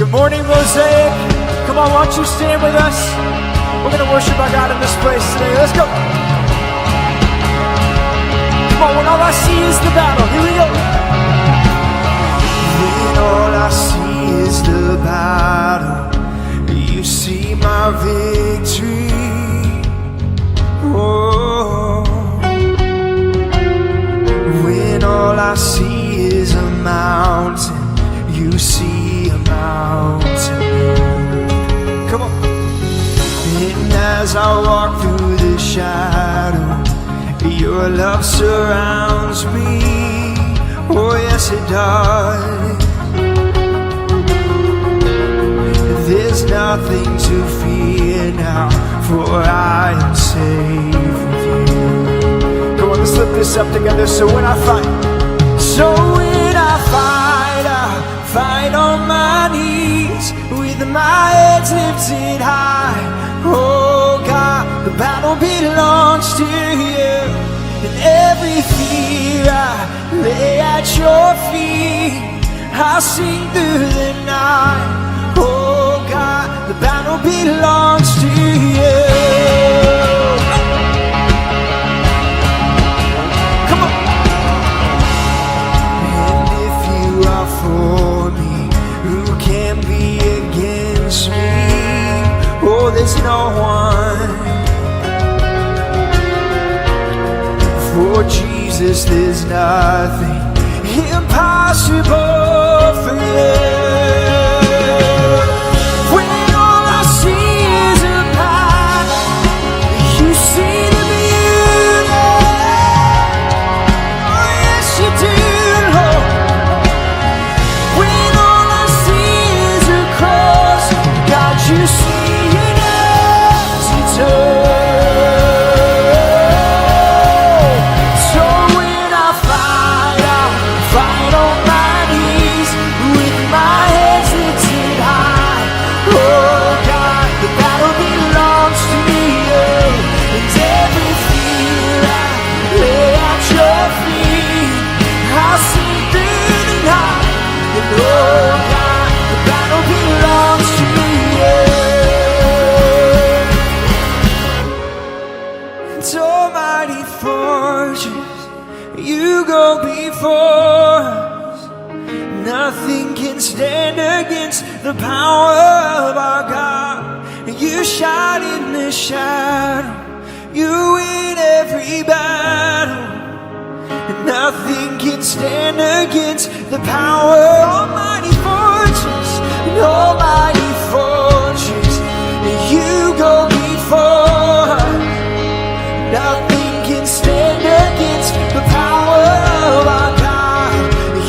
Good morning, Mosaic. Come on, why don't you stand with us? We're going to worship our God in this place today. Let's go. Come on, when all I see is the battle. Here we go. When all I see is the battle, you see my victory. Oh. When all I see is a mountain, you see a mountain. Come on. And as I walk through the shadow, your love surrounds me. Oh yes it does. There's nothing to fear now, for I am safe with you. Come on, let's lift this up together. So when I fight on my knees, with my head lifted high. Oh God, the battle belongs to you, and every fear I lay at your feet. I'll sing through the night. Oh God, the battle belongs to you. Come on. And if you are for me, who can be against me? Oh, there's no one. For Jesus, there's nothing impossible for you. Nothing can stand against the power of our God. You shine in the shadow, you win every battle. Nothing can stand against the power. Almighty fortress, almighty fortress, you go before. Nothing can stand against the power of our God.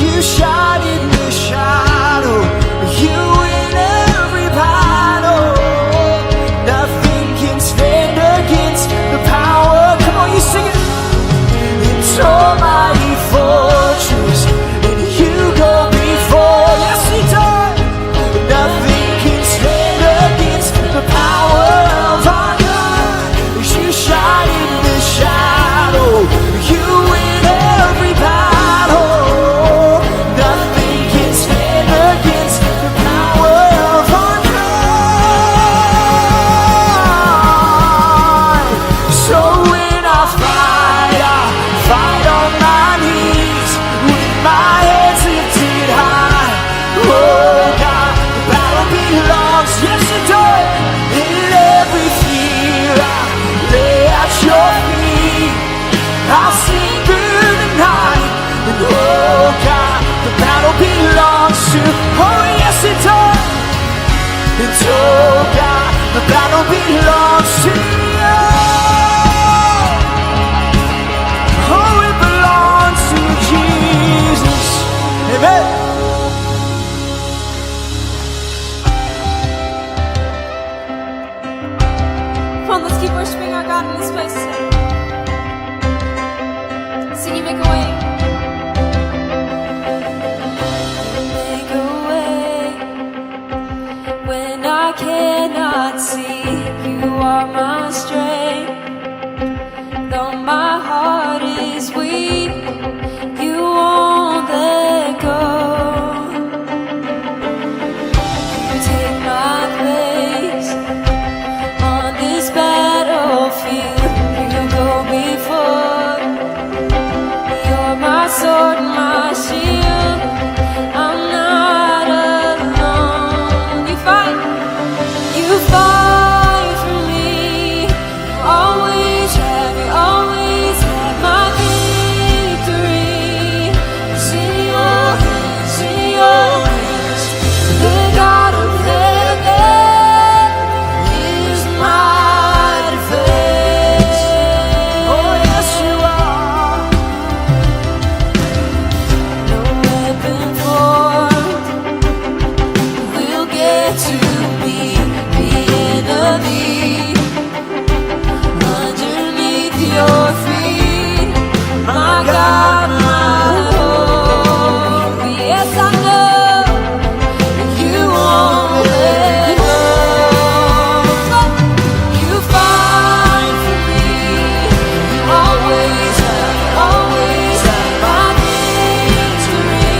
You shine in the shadow, you win every battle. Nothing can stand against the power. Come on, you sing it. It's almighty fortress, and you go before. Yes, he does. Nothing can stand against the power of our God. You shine in the shadow, you win every battle. Nothing can stand against the power of our God. So when I fight on my knees, with my heads lifted high. Oh God, the battle belongs, yes it does. In every fear I lay at your feet. I'll sing through the night. And oh God, the battle belongs to, oh yes it does. And oh God, the battle belongs to you. Oh, it belongs to Jesus. Amen. Come on, let's keep worshiping our God in this place today. Sing you make a way. Make a way when I cannot see. You are my strength. Though my heart is weak, you won't let go. to be the enemy underneath your feet, my God, my hope. Yes, I know you won't let go. You fight for me. You always have my victory.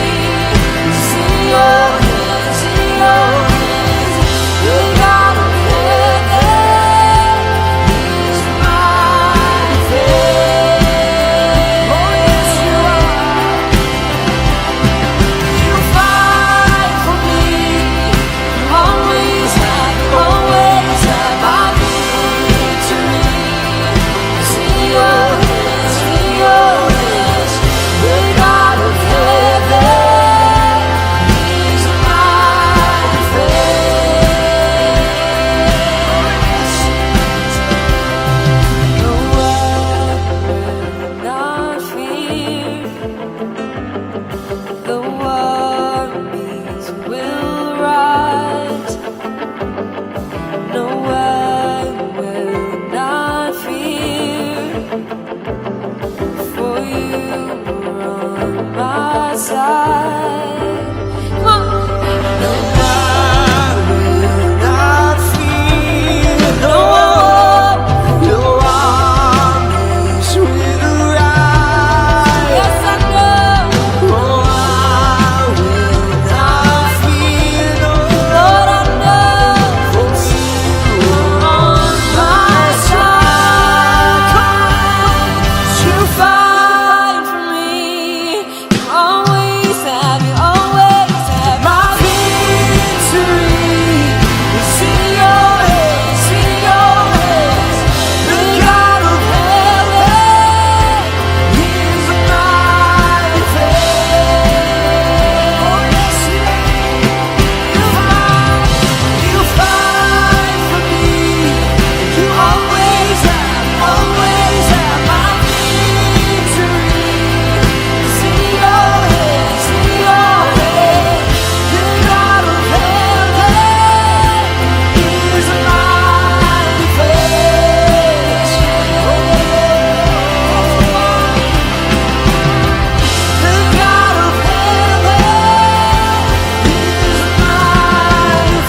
It's in your hands, in your hands. The God of heaven is my faith. Oh, yes, you are. You fight for me. You always have my victory. It's in your hands, in your hands. The God of heaven is my faith. No one will not fear. The armies will rise. No one will not fear. For you are on my side. Come on. No, I will not fear. No, your armies will rise. Yes, I know. Oh, I will not fear. No, Lord, I know. for you On my side. You fight for me. You always have my victory is in your hands, in your hands. The God of heaven is my faith. Oh, yes, you fight for me. You always have my victory. It's in your hands, in your hands. The God of heaven is my faith. The God of heaven is my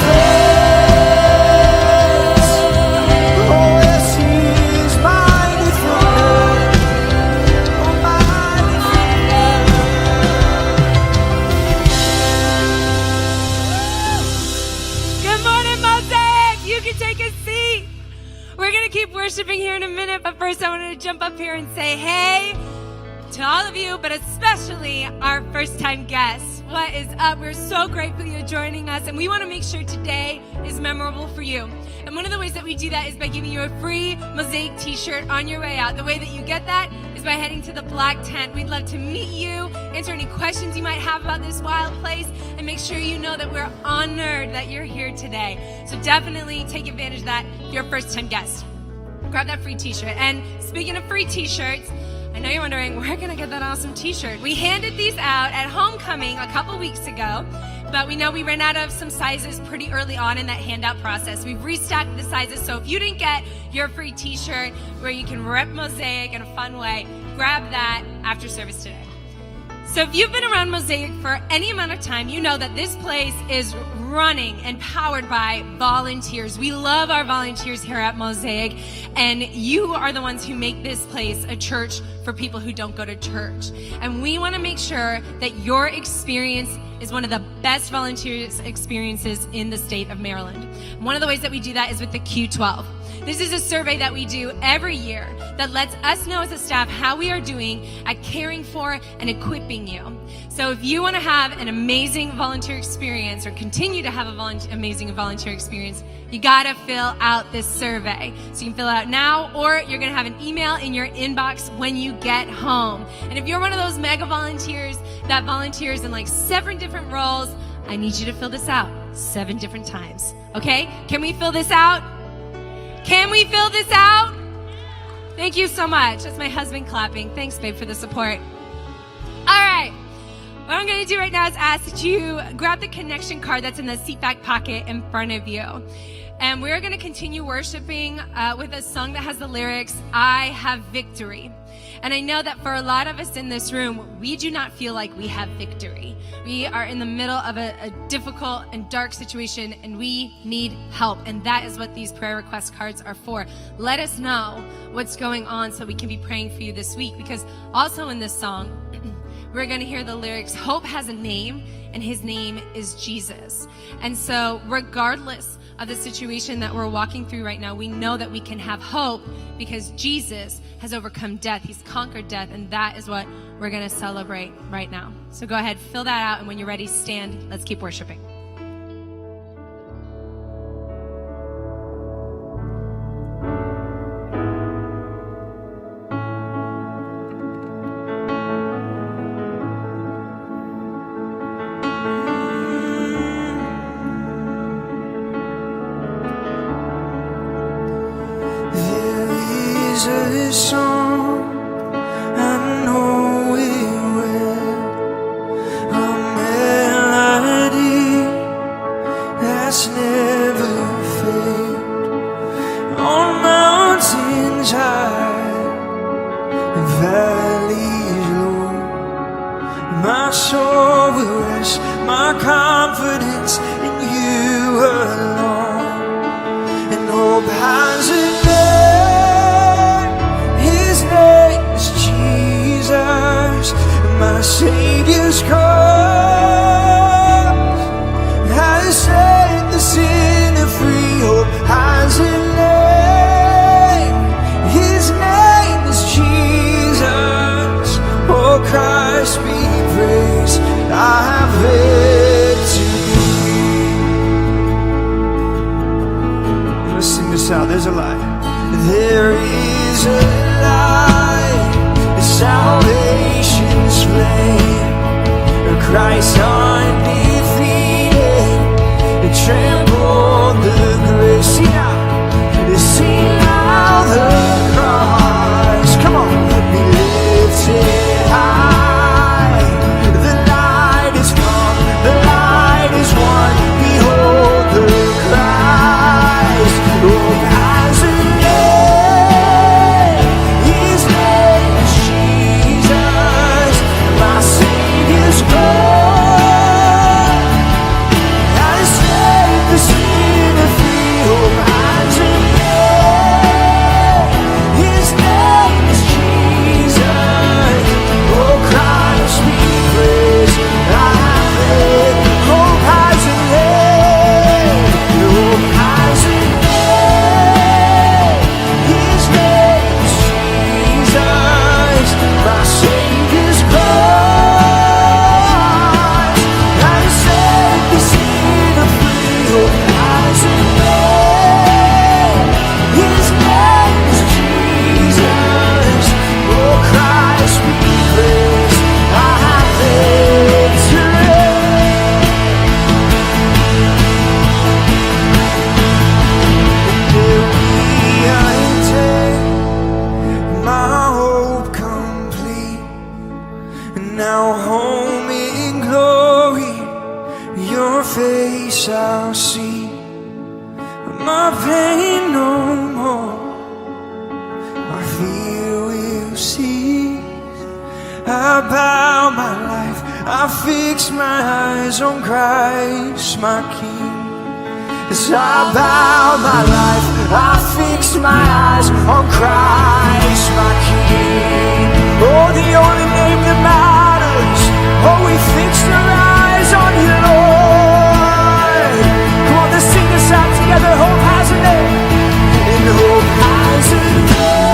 faith. Oh, yes, He is mighty through. Oh, mighty Good morning, Mosaic. You can take a seat. We're going to keep worshiping here in a minute, but first I wanted to jump up here and say hey to all of you, but especially our first-time guests. What is up? We're so grateful you're joining us, and we want to make sure today is memorable for you. And one of the ways that we do that is by giving you a free Mosaic t-shirt on your way out. The way that you get that is by heading to the black tent. We'd love to meet you, answer any questions you might have about this wild place, and make sure you know that we're honored that you're here today. So definitely take advantage of that if you're a first-time guest. Grab that free t-shirt. And speaking of free t-shirts, I know you're wondering, where can I get that awesome t-shirt? We handed these out at homecoming a couple weeks ago, but we know we ran out of some sizes pretty early on in that handout process. We've restocked the sizes, so if you didn't get your free t-shirt where you can rep Mosaic in a fun way, grab that after service today. So if you've been around Mosaic for any amount of time, you know that this place is running and powered by volunteers. We love our volunteers here at Mosaic, and you are the ones who make this place a church for people who don't go to church. And we want to make sure that your experience is one of the best volunteer experiences in the state of Maryland. One of the ways that we do that is with the Q12. This is a survey that we do every year that lets us know as a staff how we are doing at caring for and equipping you. So if you want to have an amazing volunteer experience or continue to have amazing volunteer experience, you got to fill out this survey. So you can fill it out now, or you're going to have an email in your inbox when you get home. And if you're one of those mega volunteers that volunteers in like 7 different roles, I need you to fill this out 7 different times. Okay? Can we fill this out? Can we fill this out? Thank you so much. That's my husband clapping. Thanks, babe, for the support. All right. What I'm going to do right now is ask that you grab the connection card that's in the seat back pocket in front of you. And we're going to continue worshiping with a song that has the lyrics, I have victory. And I know that for a lot of us in this room, we do not feel like we have victory. We are in the middle of a difficult and dark situation, and we need help. And that is what these prayer request cards are for. Let us know what's going on so we can be praying for you this week. Because also in this song, we're going to hear the lyrics, hope has a name, and his name is Jesus. And so regardless of the situation that we're walking through right now, we know that we can have hope because Jesus has overcome death. He's conquered death, and that is what we're going to celebrate right now. So go ahead, fill that out, and when you're ready, stand. Let's keep worshiping. A song I know it well, a melody that's never failed. On mountains high, valleys low, my soul will rest, my confidence in you alone, and hope has a my Savior's cause has set the sinner free. Hope has a name, his name is Jesus. Oh, Christ be praised, I have victory. Let's sing this out, there's a light. There is a light, salvation's flame, Christ undefeated, trampled the grave. See now the cross, come on, be lifted high. The light is come, the light is won. Behold the Christ, oh, has a name, his name is Jesus, my Savior's blood has set the sinner free. Oh, has a name, his name is Jesus. Oh, Christ be praised, I have it. Hope has a name, hope has a name, his name is Jesus, my Savior's blood has set the sinner free. Hope has a name, his name is Jesus. Oh, Christ be praised, I have victory. Will be I take my hope complete, and now home in glory, your face I'll see. My pain no more, my fear will cease. I bow my life, I fix my eyes on Christ, my King. As I bow my life, I fix my eyes on Christ, my King. Oh, the only name that matters. Oh, we fix our eyes on you, Lord. Come on, let's sing this out together. Hope has a name, and hope has a name.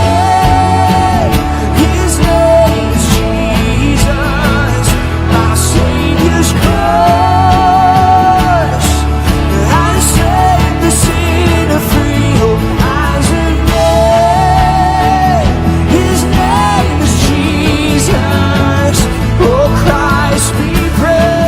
His name is Jesus, my Savior's cross has set the sinner free. Hope has a name, his name is Jesus. Oh, Christ be praised.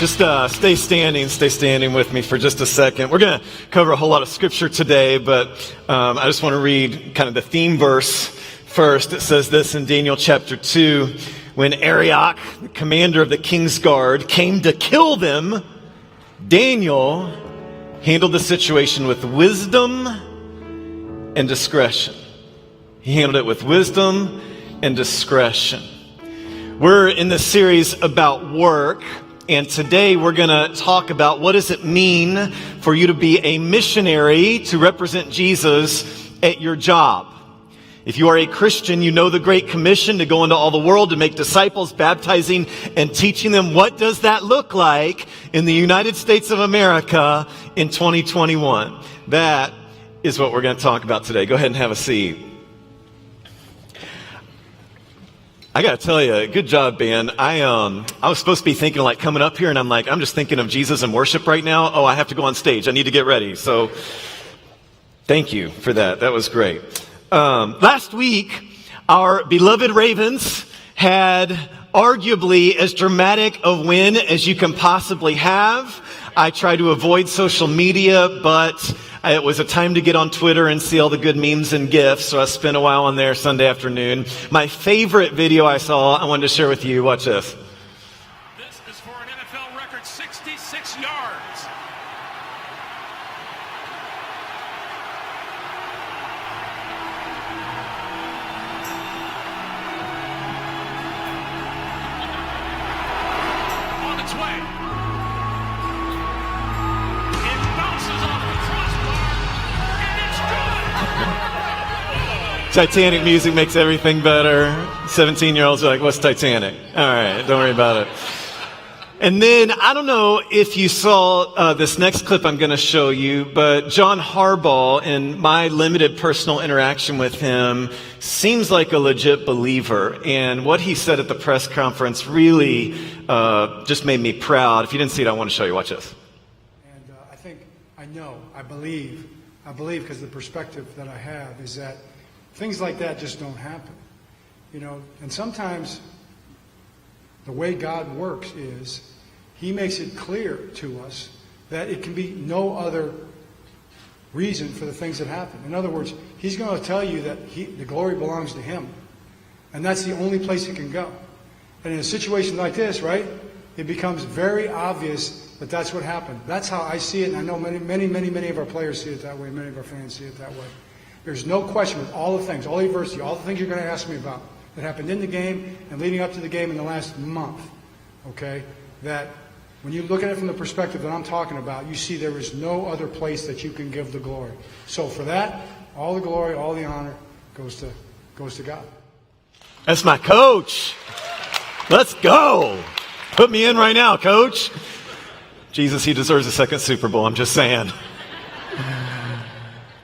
Just stay standing with me for just a second. We're going to cover a whole lot of scripture today, but I just want to read kind of the theme verse first. It says this in Daniel chapter 2, when Arioch, the commander of the king's guard, came to kill them, Daniel handled the situation with wisdom and discretion. He handled it with wisdom and discretion. We're in this series about work, and today we're going to talk about what does it mean for you to be a missionary to represent Jesus at your job. If you are a Christian, you know the Great Commission to go into all the world to make disciples, baptizing and teaching them. What does that look like in the United States of America in 2021? That is what we're going to talk about today. Go ahead and have a seat. I got to tell you, good job, Ben. I was supposed to be thinking like coming up here, and I'm just thinking of Jesus and worship right now. Oh, I have to go on stage. I need to get ready. So thank you for that. That was great. Last week, our beloved Ravens had arguably as dramatic a win as you can possibly have. I try to avoid social media, but it was a time to get on Twitter and see all the good memes and GIFs, so I spent a while on there Sunday afternoon. My favorite video I saw, I wanted to share with you. Watch this. This is for an NFL record 66 yards. On its way. It bounces off the crossbar, and it's good. Titanic music makes everything better. 17-year-olds are like, what's Titanic? All right, don't worry about it. And then, I don't know if you saw this next clip I'm going to show you, but John Harbaugh, in my limited personal interaction with him, seems like a legit believer. And what he said at the press conference really just made me proud. If you didn't see it, I want to show you. Watch this. And I believe because the perspective that I have is that things like that just don't happen. You know, and sometimes the way God works is He makes it clear to us that it can be no other reason for the things that happen. In other words, He's going to tell you that the glory belongs to Him. And that's the only place it can go. And in a situation like this, right, it becomes very obvious that that's what happened. That's how I see it, and I know many of our players see it that way, many of our fans see it that way. There's no question with all the things, all the adversity, all the things you're going to ask me about that happened in the game and leading up to the game in the last month, okay, that when you look at it from the perspective that I'm talking about, you see there is no other place that you can give the glory. So for that, all the glory, all the honor goes to God. That's my coach. Let's go. Put me in right now, coach. Jesus, he deserves a second Super Bowl. I'm just saying.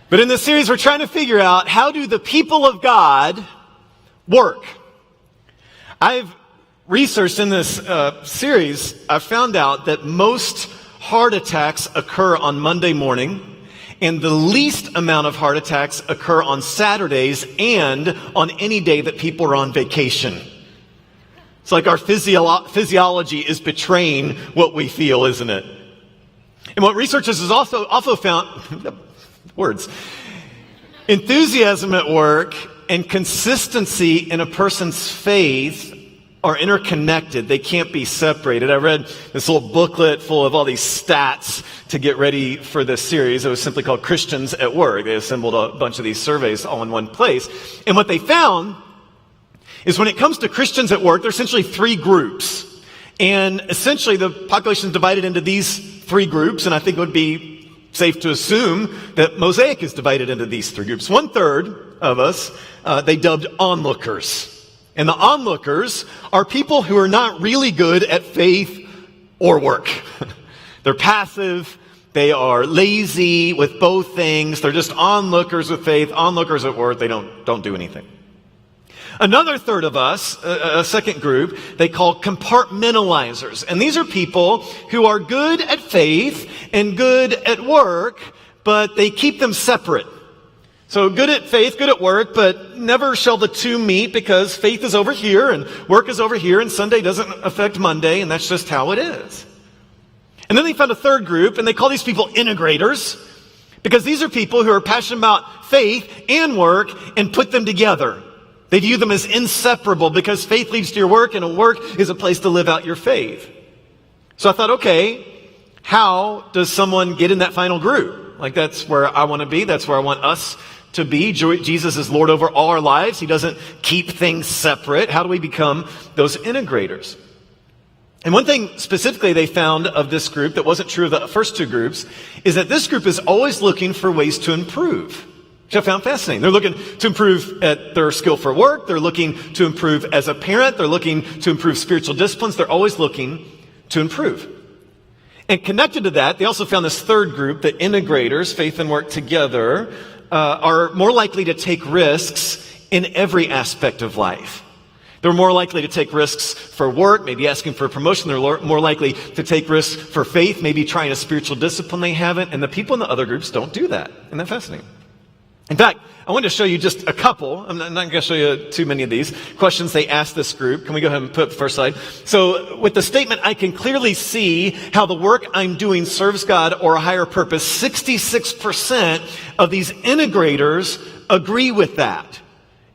But in this series, we're trying to figure out, how do the people of God work? I've researched in this series, I found out that most heart attacks occur on Monday morning, and the least amount of heart attacks occur on Saturdays and on any day that people are on vacation. It's like our physiology is betraying what we feel, isn't it? And what researchers has also found, words, enthusiasm at work and consistency in a person's faith are interconnected. They can't be separated. I read this little booklet full of all these stats to get ready for this series. It was simply called Christians at Work. They assembled a bunch of these surveys all in one place. And what they found is when it comes to Christians at work, there are essentially three groups. And essentially the population is divided into these three groups, and I think it would be safe to assume that Mosaic is divided into these three groups. 1/3 of us, they dubbed onlookers. And the onlookers are people who are not really good at faith or work. They're passive. They are lazy with both things. They're just onlookers with faith, onlookers at work. They don't do anything. Another third of us, a second group, they call compartmentalizers. And these are people who are good at faith and good at work, but they keep them separate. So good at faith, good at work, but never shall the two meet, because faith is over here and work is over here, and Sunday doesn't affect Monday, and that's just how it is. And then they found a third group, and they call these people integrators, because these are people who are passionate about faith and work and put them together. They view them as inseparable because faith leads to your work, and a work is a place to live out your faith. So I thought, okay, how does someone get in that final group? Like, that's where I want to be. That's where I want us to be. Jesus is Lord over all our lives. He doesn't keep things separate. How do we become those integrators? And one thing specifically they found of this group that wasn't true of the first two groups is that this group is always looking for ways to improve, which I found fascinating. They're looking to improve at their skill for work. They're looking to improve as a parent. They're looking to improve spiritual disciplines. They're always looking to improve. And connected to that, they also found this third group, the integrators, faith and work together, are more likely to take risks in every aspect of life. They're more likely to take risks for work, maybe asking for a promotion. They're more likely to take risks for faith, maybe trying a spiritual discipline they haven't. And the people in the other groups don't do that. Isn't that fascinating? In fact, I wanted to show you just a couple. I'm not going to show you too many of these questions they asked this group. Can we go ahead and put up the first slide? So with the statement, I can clearly see how the work I'm doing serves God or a higher purpose. 66% of these integrators agree with that.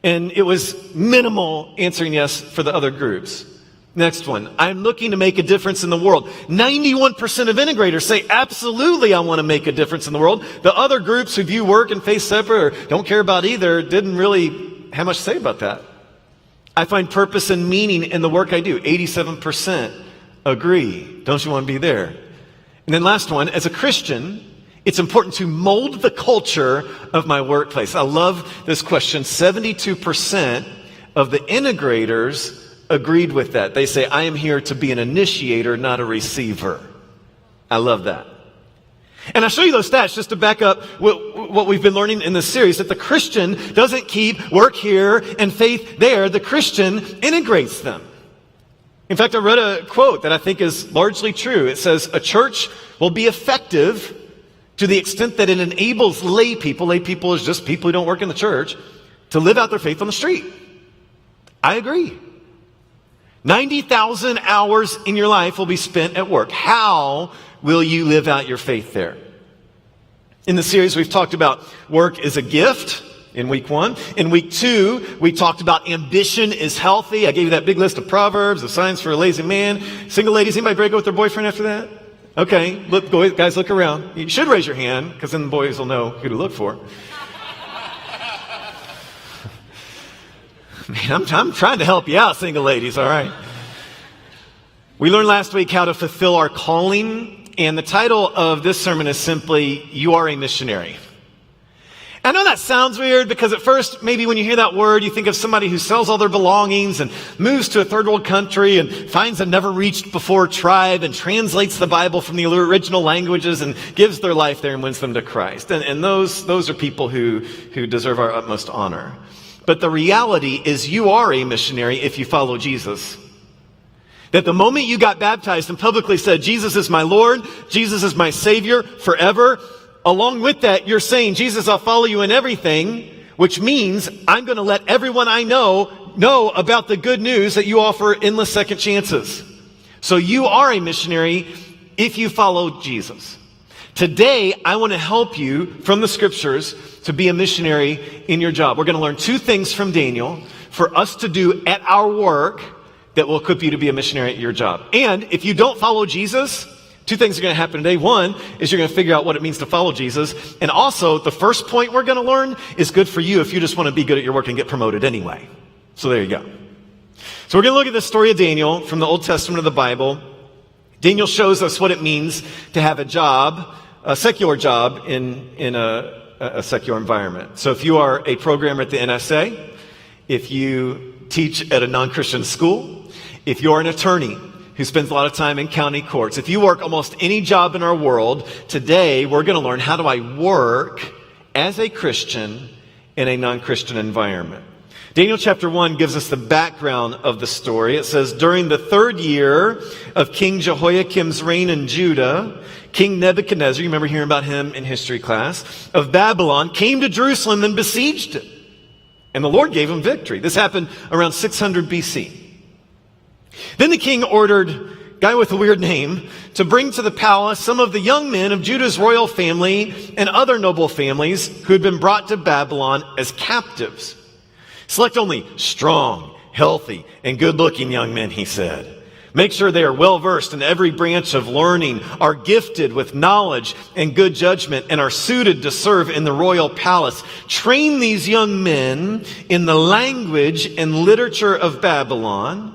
And it was minimal answering yes for the other groups. Next one. I'm looking to make a difference in the world. 91% of integrators say, absolutely, I want to make a difference in the world. The other groups who view work and faith separate or don't care about either didn't really have much to say about that. I find purpose and meaning in the work I do. 87% agree. Don't you want to be there? And then last one. As a Christian, it's important to mold the culture of my workplace. I love this question. 72% of the integrators agreed with that. They say, I am here to be an initiator, not a receiver. I love that. And I'll show you those stats just to back up what we've been learning in this series, that the Christian doesn't keep work here and faith there. The Christian integrates them. In fact, I read a quote that I think is largely true. It says, a church will be effective to the extent that it enables lay people is just people who don't work in the church, to live out their faith on the street. I agree. 90,000 hours in your life will be spent at work. How will you live out your faith there? In the series, we've talked about work is a gift in week 1. In week 2, we talked about ambition is healthy. I gave you that big list of proverbs, of signs for a lazy man. Single ladies, anybody break up with their boyfriend after that? Okay, look, guys, look around. You should raise your hand, because then the boys will know who to look for. Man, I'm trying to help you out, single ladies, all right? We learned last week how to fulfill our calling, and the title of this sermon is simply, You Are a Missionary. I know that sounds weird because at first, maybe when you hear that word, you think of somebody who sells all their belongings and moves to a third world country and finds a never reached before tribe and translates the Bible from the original languages and gives their life there and wins them to Christ. And those are people who deserve our utmost honor. But the reality is you are a missionary if you follow Jesus. That the moment you got baptized and publicly said, Jesus is my Lord, Jesus is my Savior forever, along with that, you're saying, Jesus, I'll follow you in everything, which means I'm going to let everyone I know about the good news that you offer endless second chances. So you are a missionary if you follow Jesus. Today, I want to help you from the scriptures to be a missionary in your job. We're going to learn 2 things from Daniel for us to do at our work that will equip you to be a missionary at your job. And if you don't follow Jesus, 2 things are going to happen today. One is you're going to figure out what it means to follow Jesus. And also, the first point we're going to learn is good for you if you just want to be good at your work and get promoted anyway. So there you go. So we're going to look at the story of Daniel from the Old Testament of the Bible. Daniel shows us what it means to have a job, a secular job in a secular environment. So if you are a programmer at the NSA, if you teach at a non-Christian school, if you're an attorney who spends a lot of time in county courts, if you work almost any job in our world, today we're going to learn how do I work as a Christian in a non-Christian environment. Daniel chapter 1 gives us the background of the story. It says, during the 3rd year of King Jehoiakim's reign in Judah, King Nebuchadnezzar, you remember hearing about him in history class, of Babylon, came to Jerusalem and besieged it. And the Lord gave him victory. This happened around 600 BC. Then the king ordered guy with a weird name, to bring to the palace some of the young men of Judah's royal family and other noble families who had been brought to Babylon as captives. Select only strong, healthy, and good-looking young men, he said. Make sure they are well-versed in every branch of learning, are gifted with knowledge and good judgment, and are suited to serve in the royal palace. Train these young men in the language and literature of Babylon.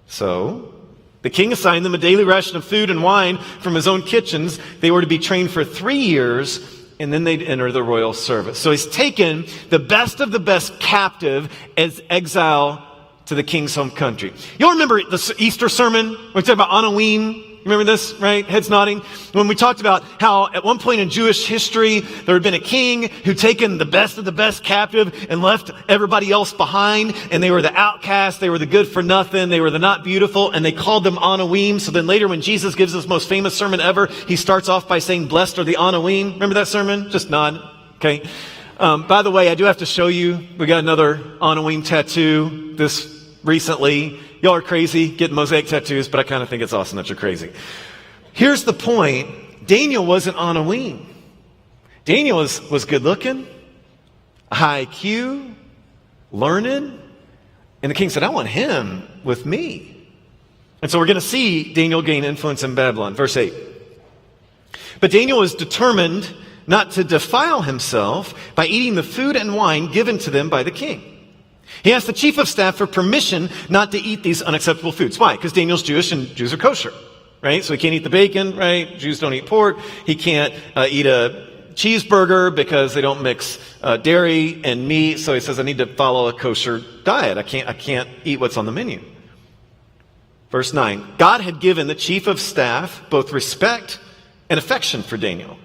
So, the king assigned them a daily ration of food and wine from his own kitchens. They were to be trained for 3 years, and then they'd enter the royal service. So he's taken the best of the best captive as exile to the king's home country. You'll remember the Easter sermon when we talked about Halloween. Remember this, right? Heads nodding. When we talked about how at one point in Jewish history, there had been a king who'd taken the best of the best captive and left everybody else behind. And they were the outcasts. They were the good for nothing. They were the not beautiful. And they called them Anawim. So then later when Jesus gives his most famous sermon ever, he starts off by saying, blessed are the Anawim. Remember that sermon? Just nod. Okay. By the way, I do have to show you, we got another Anawim tattoo this recently. Y'all are crazy getting mosaic tattoos, but I kind of think it's awesome that you're crazy. Here's the point. Daniel wasn't on a wing. Daniel was good looking, high IQ, learned, and the king said, I want him with me. And so we're going to see Daniel gain influence in Babylon. Verse 8. But Daniel was determined not to defile himself by eating the food and wine given to them by the king. He asked the chief of staff for permission not to eat these unacceptable foods. Why? Because Daniel's Jewish and Jews are kosher, right? So he can't eat the bacon, right? Jews don't eat pork. He can't eat a cheeseburger because they don't mix dairy and meat. So he says, I need to follow a kosher diet. I can't eat what's on the menu. Verse 9, God had given the chief of staff both respect and affection for Daniel.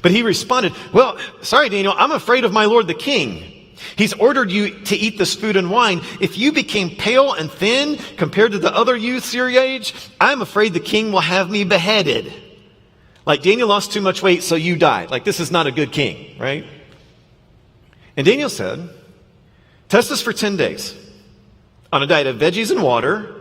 But he responded, well, sorry, Daniel, I'm afraid of my lord the king. He's ordered you to eat this food and wine. If you became pale and thin compared to the other youths your age, I'm afraid the king will have me beheaded. Like Daniel lost too much weight, so you died. Like this is not a good king, right? And Daniel said, test us for 10 days on a diet of veggies and water.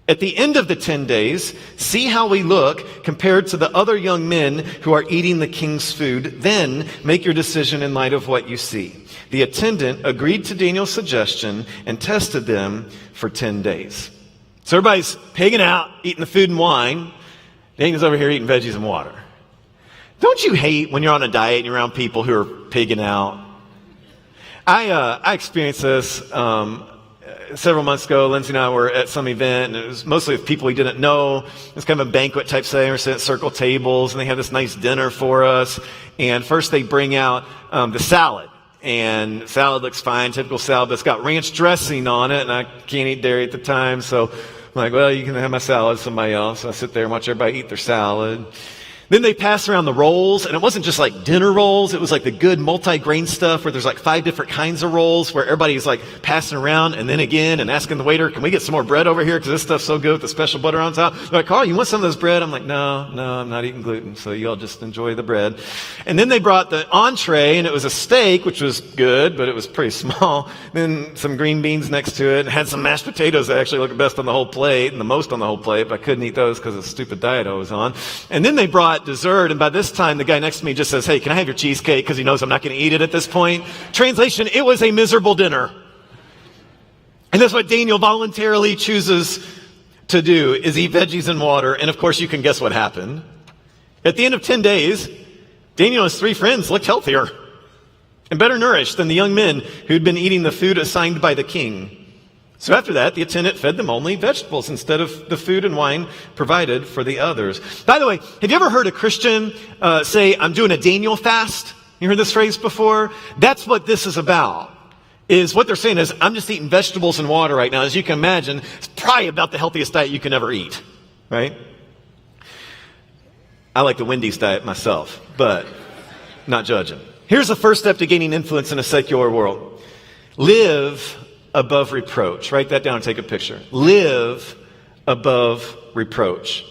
At the end of the 10 days, see how we look compared to the other young men who are eating the king's food. Then make your decision in light of what you see. The attendant agreed to Daniel's suggestion and tested them for 10 days. So everybody's pigging out, eating the food and wine. Daniel's over here eating veggies and water. Don't you hate when you're on a diet and you're around people who are pigging out? I experienced this several months ago. Lindsay and I were at some event, and it was mostly with people we didn't know. It was kind of a banquet type setting. We're sitting at circle tables, and they have this nice dinner for us. And first they bring out the salad. And salad looks fine, typical salad, but it's got ranch dressing on it, and I can't eat dairy at the time, so I'm like, well, you can have my salad, somebody else. So I sit there and watch everybody eat their salad. Then they pass around the rolls, and it wasn't just like dinner rolls. It was like the good multi-grain stuff where there's like 5 different kinds of rolls where everybody's like passing around and then again and asking the waiter, can we get some more bread over here because this stuff's so good with the special butter on top? They're like, Carl, you want some of this bread? I'm like, no, I'm not eating gluten, so you all just enjoy the bread. And then they brought the entree, and it was a steak, which was good, but it was pretty small. Then some green beans next to it, and had some mashed potatoes that actually looked best on the whole plate and the most on the whole plate, but I couldn't eat those because of the stupid diet I was on. And then they brought dessert, and by this time the guy next to me just says, hey, can I have your cheesecake? Because he knows I'm not going to eat it at this point. Translation, it was a miserable dinner. And that's what Daniel voluntarily chooses to do, is eat veggies and water. And of course you can guess what happened. At the end of 10 days, Daniel and his 3 friends looked healthier and better nourished than the young men who'd been eating the food assigned by the king. So after that, the attendant fed them only vegetables instead of the food and wine provided for the others. By the way, have you ever heard a Christian say, I'm doing a Daniel fast? You heard this phrase before? That's what this is about. Is what they're saying is, I'm just eating vegetables and water right now. As you can imagine, it's probably about the healthiest diet you can ever eat, right? I like the Wendy's diet myself, but not judging. Here's the first step to gaining influence in a secular world. Live above reproach. Write that down and take a picture. Live above reproach.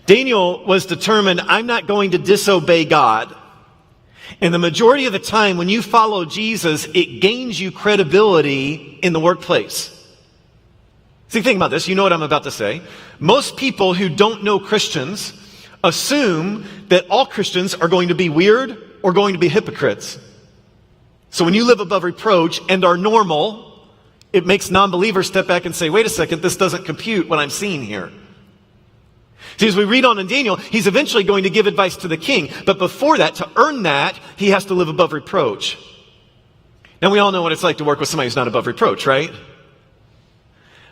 Daniel was determined, I'm not going to disobey God. And the majority of the time when you follow Jesus, it gains you credibility in the workplace. See, think about this. You know what I'm about to say. Most people who don't know Christians assume that all Christians are going to be weird or going to be hypocrites. So when you live above reproach and are normal, it makes non-believers step back and say, wait a second, this doesn't compute what I'm seeing here. See, as we read on in Daniel, he's eventually going to give advice to the king. But before that, to earn that, he has to live above reproach. Now, we all know what it's like to work with somebody who's not above reproach, right?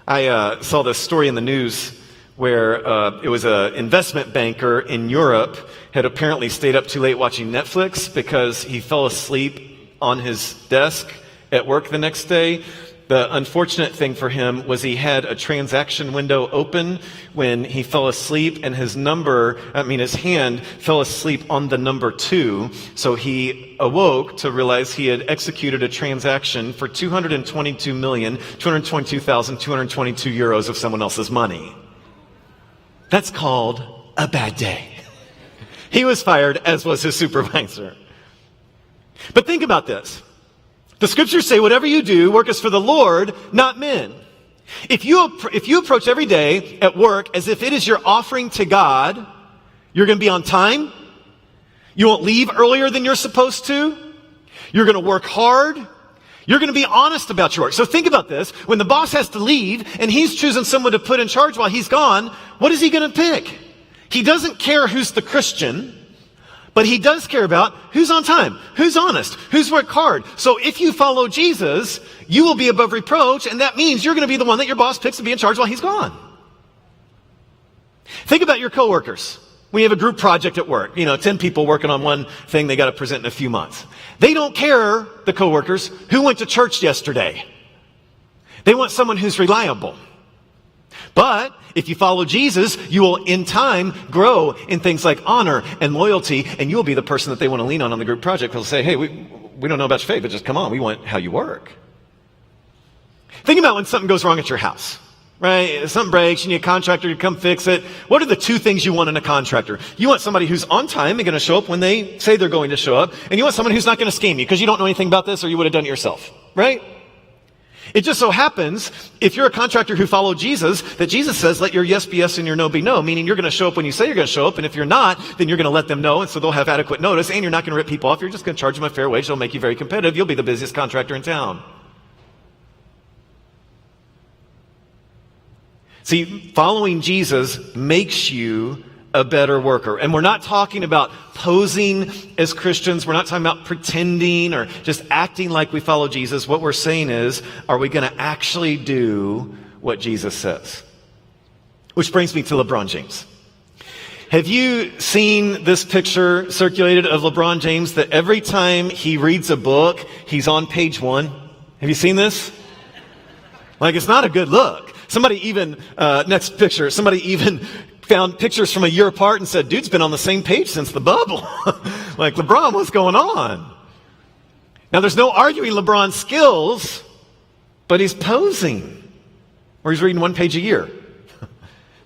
I saw this story in the news where it was an investment banker in Europe had apparently stayed up too late watching Netflix because he fell asleep on his desk at work the next day. The unfortunate thing for him was he had a transaction window open when he fell asleep, and his hand fell asleep on the number 2. So he awoke to realize he had executed a transaction for 222,222 euros of someone else's money. That's called a bad day. He was fired, as was his supervisor. But think about this. The scriptures say, whatever you do, work as for the Lord, not men. If you approach every day at work as if it is your offering to God, you're going to be on time. You won't leave earlier than you're supposed to. You're going to work hard. You're going to be honest about your work. So think about this. When the boss has to leave and he's choosing someone to put in charge while he's gone, what is he going to pick? He doesn't care who's the Christian. But he does care about who's on time, who's honest, who's worked hard. So if you follow Jesus, you will be above reproach, and that means you're going to be the one that your boss picks to be in charge while he's gone. Think about your coworkers. We have a group project at work. 10 people working on one thing they got to present in a few months. They don't care, the coworkers, who went to church yesterday. They want someone who's reliable. But if you follow Jesus, you will in time grow in things like honor and loyalty, and you'll be the person that they want to lean on the group project. They'll say, hey, we don't know about your faith, but just come on, we want how you work. Think about when something goes wrong at your house, right? Something breaks, you need a contractor to come fix it. What are the 2 things you want in a contractor? You want somebody who's on time and going to show up when they say they're going to show up, and you want someone who's not going to scam you because you don't know anything about this or you would have done it yourself, right? It just so happens, if you're a contractor who followed Jesus, that Jesus says, let your yes be yes and your no be no, meaning you're going to show up when you say you're going to show up, and if you're not, then you're going to let them know, and so they'll have adequate notice, and you're not going to rip people off. You're just going to charge them a fair wage. They'll make you very competitive. You'll be the busiest contractor in town. See, following Jesus makes you a better worker. And we're not talking about posing as Christians. We're not talking about pretending or just acting like we follow Jesus. What we're saying is, are we going to actually do what Jesus says? Which brings me to LeBron James. Have you seen this picture circulated of LeBron James that every time he reads a book, he's on page 1? Have you seen this? Like, it's not a good look. Somebody even found pictures from a year apart and said, dude's been on the same page since the bubble. Like, LeBron, what's going on? Now, there's no arguing LeBron's skills, but he's posing. Or he's reading 1 page a year.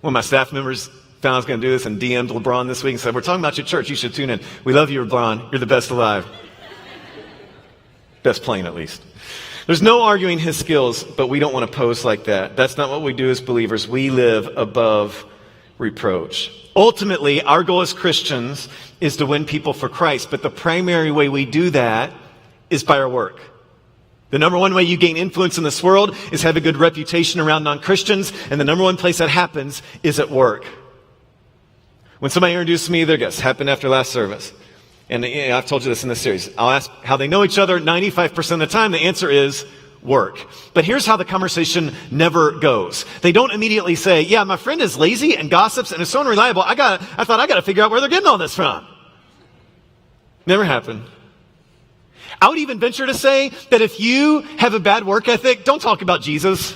One of my staff members found I was going to do this and DM'd LeBron this week and said, we're talking about your church. You should tune in. We love you, LeBron. You're the best alive. Best playing, at least. There's no arguing his skills, but we don't want to pose like that. That's not what we do as believers. We live above reproach. Ultimately, our goal as Christians is to win people for Christ, but the primary way we do that is by our work. The number one way you gain influence in this world is have a good reputation around non-Christians, and the number one place that happens is at work. When somebody introduces me, their guest happened after last service. And I've told you this in this series. I'll ask how they know each other. 95% of the time, the answer is work. But here's how the conversation never goes. They don't immediately say, yeah, my friend is lazy and gossips and is so unreliable. I thought I got to figure out where they're getting all this from. Never happened. I would even venture to say that if you have a bad work ethic, don't talk about Jesus.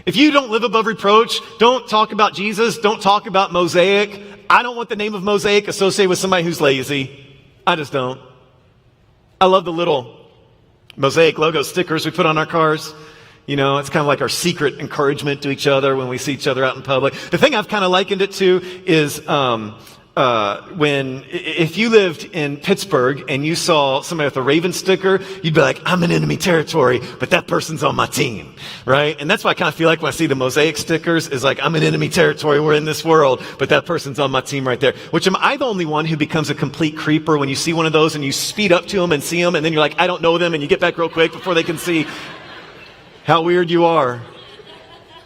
If you don't live above reproach, don't talk about Jesus. Don't talk about Mosaic. I don't want the name of Mosaic associated with somebody who's lazy. I just don't. I love the little Mosaic logo stickers we put on our cars. You know, it's kind of like our secret encouragement to each other when we see each other out in public. The thing I've kind of likened it to is if you lived in Pittsburgh and you saw somebody with a Raven sticker, you'd be like, I'm in enemy territory, but that person's on my team, right? And that's what I kind of feel like when I see the Mosaic stickers is like, I'm in enemy territory, we're in this world, but that person's on my team right there. Which am I the only one who becomes a complete creeper when you see one of those and you speed up to them and see them and then you're like, I don't know them, and you get back real quick before they can see how weird you are?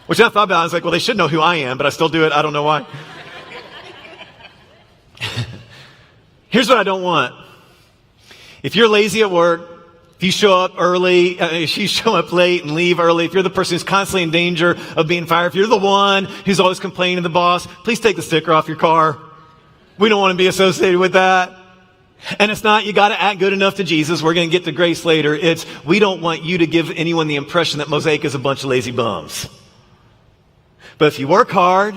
Which I thought about, I was like, well, they should know who I am, but I still do it, I don't know why. Here's what I don't want. If you're lazy at work, if you show up early, if you show up late and leave early, if you're the person who's constantly in danger of being fired, if you're the one who's always complaining to the boss, please take the sticker off your car. We don't want to be associated with that. And it's not, you got to act good enough to Jesus. We're going to get to grace later. It's, we don't want you to give anyone the impression that Mosaic is a bunch of lazy bums. But if you work hard,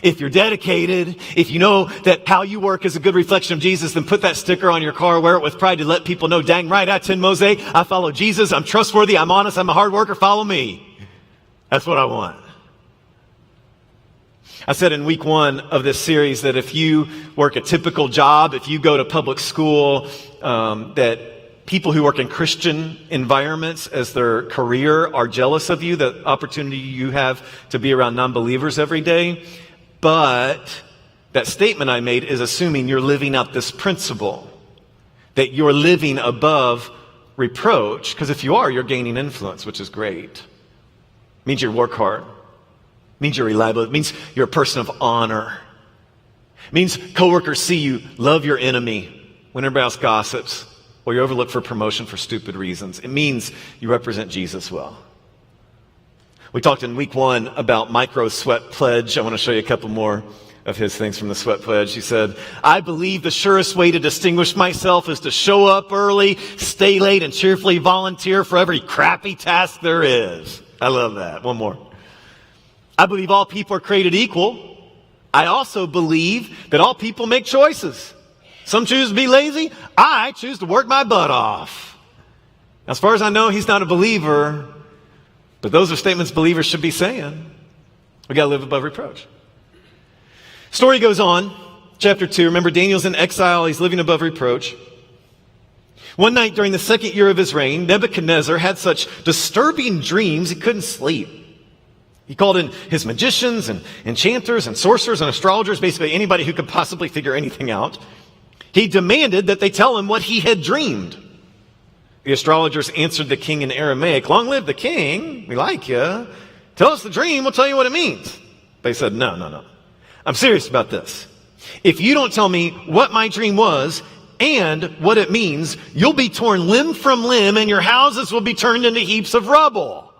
if you're dedicated, if you know that how you work is a good reflection of Jesus, then put that sticker on your car, wear it with pride to let people know, dang right, I attend Mosaic, I follow Jesus, I'm trustworthy, I'm honest, I'm a hard worker, follow me. That's what I want. I said in week 1 of this series that if you work a typical job, if you go to public school, that people who work in Christian environments as their career are jealous of you, the opportunity you have to be around non-believers every day. But that statement I made is assuming you're living out this principle, that you're living above reproach, because if you are, you're gaining influence, which is great. It means you work hard. It means you're reliable. It means you're a person of honor. It means coworkers see you love your enemy when everybody else gossips, or you're overlooked for promotion for stupid reasons. It means you represent Jesus well. We talked in week 1 about micro sweat pledge. I want to show you a couple more of his things from the sweat pledge. He said, I believe the surest way to distinguish myself is to show up early, stay late, and cheerfully volunteer for every crappy task there is. I love that. One more. I believe all people are created equal. I also believe that all people make choices. Some choose to be lazy. I choose to work my butt off. As far as I know, he's not a believer. But those are statements believers should be saying. We got to live above reproach. Story goes on, chapter 2. Remember, Daniel's in exile. He's living above reproach. One night during the 2nd year of his reign, Nebuchadnezzar had such disturbing dreams he couldn't sleep. He called in his magicians and enchanters and sorcerers and astrologers, basically anybody who could possibly figure anything out. He demanded that they tell him what he had dreamed. The astrologers answered the king in Aramaic, long live the king, we like you. Tell us the dream, we'll tell you what it means. They said, no. I'm serious about this. If you don't tell me what my dream was and what it means, you'll be torn limb from limb and your houses will be turned into heaps of rubble.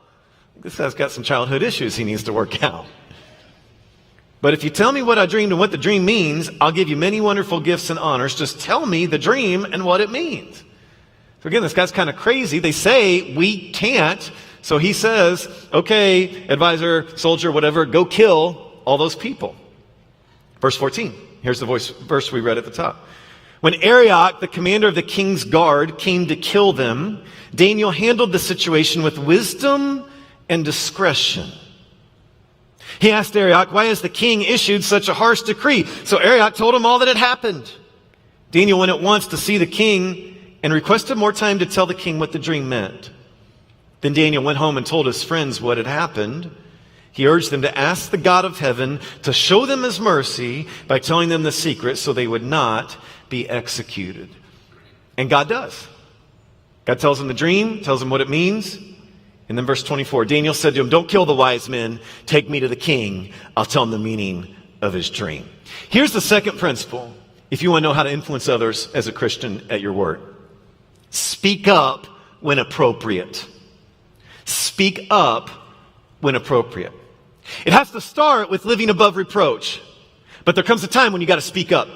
This guy's got some childhood issues he needs to work out. But if you tell me what I dreamed and what the dream means, I'll give you many wonderful gifts and honors. Just tell me the dream and what it means. So again, this guy's kind of crazy. They say, we can't. So he says, okay, advisor, soldier, whatever, go kill all those people. Verse 14. Here's the verse we read at the top. When Arioch, the commander of the king's guard, came to kill them, Daniel handled the situation with wisdom and discretion. He asked Arioch, why has the king issued such a harsh decree? So Arioch told him all that had happened. Daniel went at once to see the king and requested more time to tell the king what the dream meant. Then Daniel went home and told his friends what had happened. He urged them to ask the God of heaven to show them his mercy by telling them the secret so they would not be executed. And God does. God tells them the dream, tells them what it means. And then verse 24, Daniel said to him, don't kill the wise men. Take me to the king. I'll tell him the meaning of his dream. Here's the second principle if you want to know how to influence others as a Christian at your work. Speak up when appropriate. Speak up when appropriate. It has to start with living above reproach. But there comes a time when you got to speak up.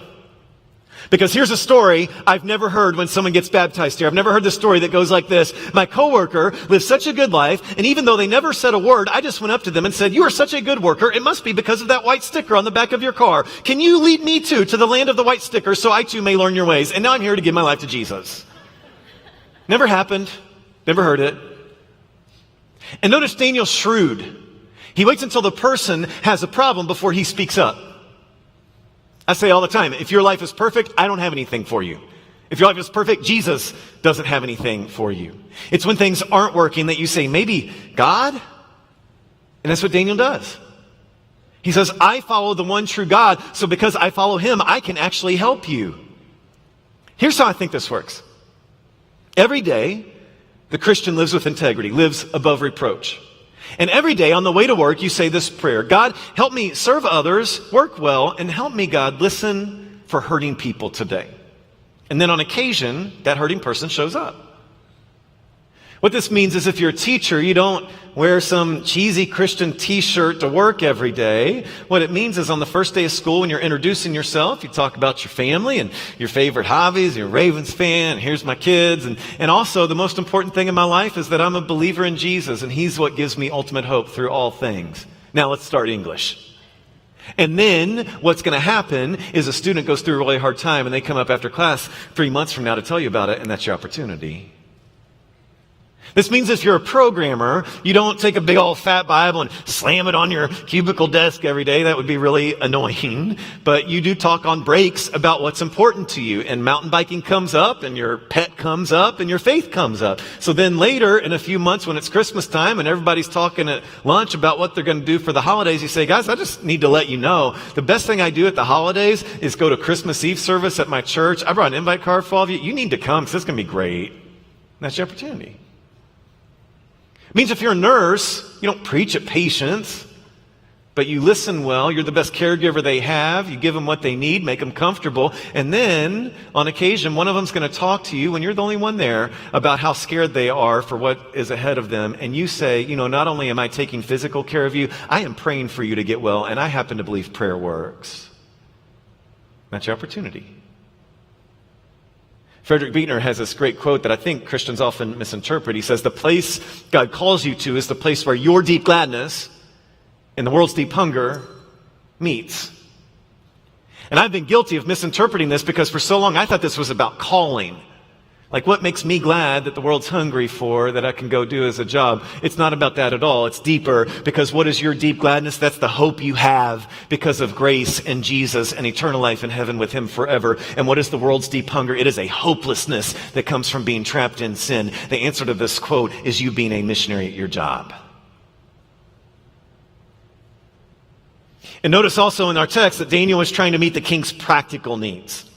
Because here's a story I've never heard when someone gets baptized here. I've never heard the story that goes like this. My coworker lived such a good life, and even though they never said a word, I just went up to them and said, you are such a good worker. It must be because of that white sticker on the back of your car. Can you lead me to the land of the white sticker so I too may learn your ways? And now I'm here to give my life to Jesus. Never happened. Never heard it. And notice Daniel's shrewd. He waits until the person has a problem before he speaks up. I say all the time, if your life is perfect, I don't have anything for you. If your life is perfect, Jesus doesn't have anything for you. It's when things aren't working that you say, maybe God? And that's what Daniel does. He says, I follow the one true God, so because I follow him, I can actually help you. Here's how I think this works. Every day, the Christian lives with integrity, lives above reproach. And every day on the way to work, you say this prayer: God, help me serve others, work well, and help me, God, listen for hurting people today. And then on occasion, that hurting person shows up. What this means is if you're a teacher, you don't wear some cheesy Christian t-shirt to work every day. What it means is on the first day of school, when you're introducing yourself, you talk about your family and your favorite hobbies. You're a Ravens fan, and here's my kids. And also, the most important thing in my life is that I'm a believer in Jesus, and he's what gives me ultimate hope through all things. Now let's start English. And then what's going to happen is a student goes through a really hard time, and they come up after class 3 months from now to tell you about it, and that's your opportunity. This means if you're a programmer, you don't take a big old fat Bible and slam it on your cubicle desk every day. That would be really annoying. But you do talk on breaks about what's important to you. And mountain biking comes up, and your pet comes up, and your faith comes up. So then later, in a few months when it's Christmas time and everybody's talking at lunch about what they're going to do for the holidays, you say, guys, I just need to let you know, the best thing I do at the holidays is go to Christmas Eve service at my church. I brought an invite card for all of you. You need to come because it's going to be great. And that's your opportunity. It means if you're a nurse, you don't preach at patients, but you listen well. You're the best caregiver they have. You give them what they need, make them comfortable. And then, on occasion, one of them's going to talk to you when you're the only one there about how scared they are for what is ahead of them. And you say, not only am I taking physical care of you, I am praying for you to get well, and I happen to believe prayer works. That's your opportunity. Frederick Buechner has this great quote that I think Christians often misinterpret. He says, the place God calls you to is the place where your deep gladness and the world's deep hunger meets. And I've been guilty of misinterpreting this because for so long I thought this was about calling. Like what makes me glad that the world's hungry for that I can go do as a job. It's not about that at all. It's deeper, because what is your deep gladness? That's the hope you have because of grace and Jesus and eternal life in heaven with him forever. And what is the world's deep hunger? It is a hopelessness that comes from being trapped in sin. The answer to this quote is you being a missionary at your job. And notice also in our text that Daniel was trying to meet the king's practical needs.